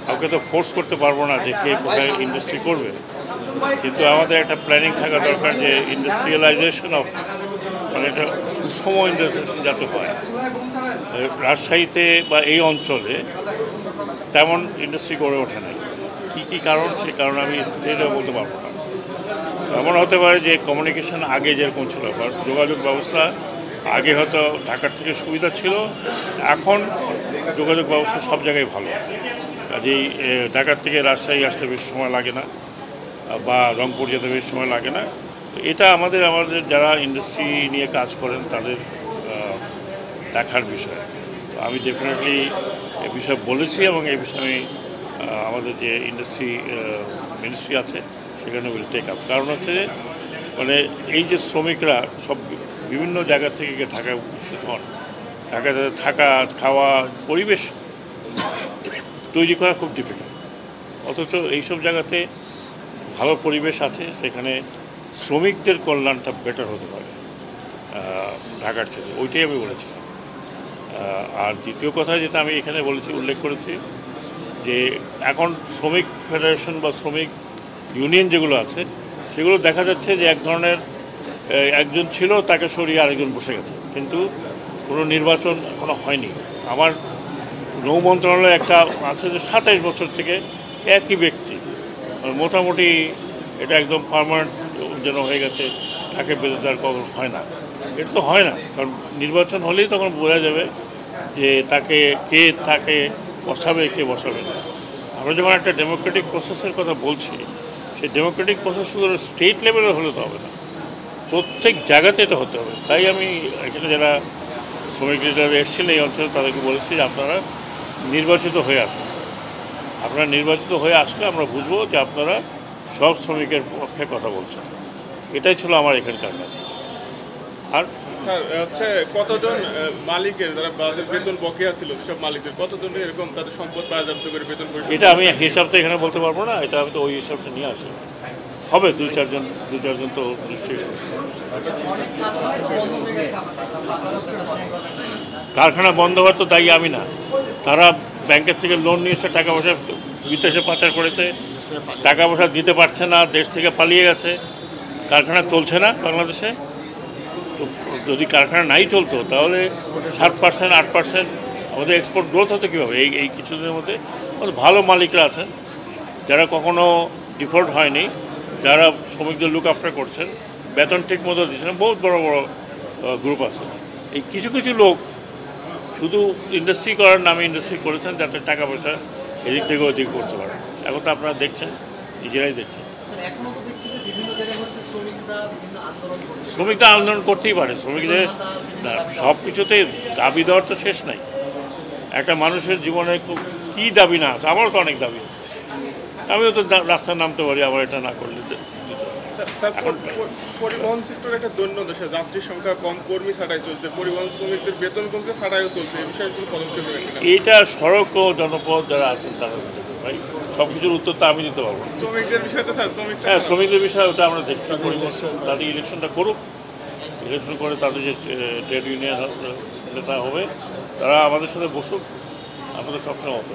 কাউকে তো ফোর্স করতে পারবো না যে কে কোথায় ইন্ডাস্ট্রি করবে, কিন্তু আমাদের একটা প্ল্যানিং থাকা দরকার যে ইন্ডাস্ট্রিয়ালাইজেশন অফ মানে একটা সুষম ইন্ডাস্ট্রি যাতে হয়। রাজশাহীতে বা এই অঞ্চলে তেমন ইন্ডাস্ট্রি গড়ে ওঠে নাই। কী কারণ, সে কারণে আমি স্টেটে বলতে পারবো না। এমন হতে পারে যে কমিউনিকেশন আগে যেরকম ছিল বা যোগাযোগ ব্যবস্থা আগে হয়তো ঢাকার থেকে সুবিধা ছিল, এখন যোগাযোগ ব্যবস্থা সব জায়গায় ভালো। কাজেই ঢাকার থেকে রাজশাহী আসতে বেশি সময় লাগে না বা রংপুর যেতে বেশি সময় লাগে না। এটা আমাদের যারা ইন্ডাস্ট্রি নিয়ে কাজ করেন তাদের দেখার বিষয়। তো আমি ডেফিনেটলি এ বিষয়ে বলেছি এবং এই বিষয়ে আমি আমাদের যে ইন্ডাস্ট্রি মিনিস্ট্রি আছে সেখানে উইল টেক আপ। কারণ হচ্ছে মানে এই যে শ্রমিকরা সব বিভিন্ন জায়গা থেকে ঢাকায় উপস্থিত হন, ঢাকাতে থাকা খাওয়া পরিবেশ তৈরি করা খুব ডিফিকাল্ট। অথচ এইসব জায়গাতে ভালো পরিবেশ আছে, সেখানে শ্রমিকদের কল্যাণটা বেটার হতে পারে ঢাকার থেকে, ওইটাই আমি বলেছি। আর দ্বিতীয় কথা যেটা আমি এখানে বলেছি, উল্লেখ করেছি যে এখন শ্রমিক ফেডারেশন বা শ্রমিক ইউনিয়ন যেগুলো আছে সেগুলো দেখা যাচ্ছে যে এক ধরনের একজন ছিল, তাকে সরিয়ে আরেকজন বসে গেছে, কিন্তু কোনো নির্বাচন এখনো হয়নি। আমার নৌ মন্ত্রণালয়ে একটা আছে যে 27 বছর থেকে একই ব্যক্তি, মোটামুটি এটা একদম পার্মানেন্ট যেন হয়ে গেছে, তাকে বেঁধে দেওয়ার কখনো হয় না। এটা তো হয় না, কারণ নির্বাচন হলেই তখন বোঝা যাবে যে তাকে বসাবে, কে বসাবে না। আমরা যখন একটা ডেমোক্রেটিক প্রসেসের কথা বলছি, সেই ডেমোক্রেটিক প্রসেস শুধু স্টেট লেভেলে হলে তো হবে না, প্রত্যেক জায়গাতে এটা হতে হবে। তাই আমি এখানে যারা শ্রমিক লিডার এসেছিলেন এই অঞ্চলে তাদেরকে বলেছি যে আপনারা নির্বাচিত হয়ে আসুন। আপনারা নির্বাচিত হয়ে আসলে আমরা বুঝবো যে আপনারা সব শ্রমিকের পক্ষে কথা বলছেন। এটাই ছিল আমার এখানকার মেসেজ। আর স্যার হচ্ছে কতজন মালিকের যারা তাদের বেতন বকেয়া ছিল, সব মালিকদের কতজন এরকম তাদের সম্পদ বাজেয়াপ্ত করে বেতন পরিশোধ? এটা আমি হিসাবটা এখানে বলতে পারবো না, এটা আমি তো ওই হিসাবটা নিয়ে আসি। হবে দুই চারজন তো নিশ্চয়ই। কারখানা বন্ধ হওয়ার তো দায়ী আমি না। তারা ব্যাংকের থেকে লোন নিয়েছে, টাকা পয়সা বিদেশে পাচার করেছে, টাকা পয়সা দিতে পারছে না, দেশ থেকে পালিয়ে গেছে, কারখানা চলছে না বাংলাদেশে। তো যদি কারখানা নাই চলতো তাহলে 7% 8% আমাদের এক্সপোর্ট গ্রোথ হতো কীভাবে? এই কিছুদিনের মধ্যে ভালো মালিকরা আছেন যারা কখনো ডিফল্ট হয়নি, যারা শ্রমিকদের লুক আফটার করছেন, বেতন ঠিক মতো দিচ্ছেন, বহুত বড় বড় গ্রুপ আছে। এই কিছু কিছু লোক শুধু ইন্ডাস্ট্রি করার নামে ইন্ডাস্ট্রি করেছেন যাতে টাকা পয়সা এদিক থেকে ওদিক করতে পারে। এখন তো আপনারা দেখছেন, নিজেরাই দেখছেন। শ্রমিকরা আন্দোলন করতেই পারে, শ্রমিকদের সব কিছুতে দাবি দেওয়ার তো শেষ নাই। একটা মানুষের জীবনে কী দাবি না আছে? আমারও তো অনেক দাবি আছে, আমিও তো রাস্তায় নামতে পারি, আবার এটা না করলে। পরিবহন সেক্টর একটা দৈন্য দেশে, যাত্রীর সংখ্যা কম, কর্মী ছাঁটাই চলছে, পরিবহন শ্রমিকদের বেতন কমছে, ছাঁটাইও চলছে, এই বিষয়ে কোনো পদক্ষেপ নেবেন? এইটা সড়ক ও জনপদ যারা আছেন তারা ভাই সব কিছুর উত্তর তো আমি দিতে পারবো। শ্রমিকদের বিষয়ে তো স্যার হ্যাঁ, শ্রমিকদের বিষয়ে ওটা আমরা দেখছি। তাদের ইলেকশনটা করুক, ইলেকশন করে তাদের যে ট্রেড ইউনিয়ন নেতা হবে তারা আমাদের সাথে বসুক, আমাদের সবসময় হবে।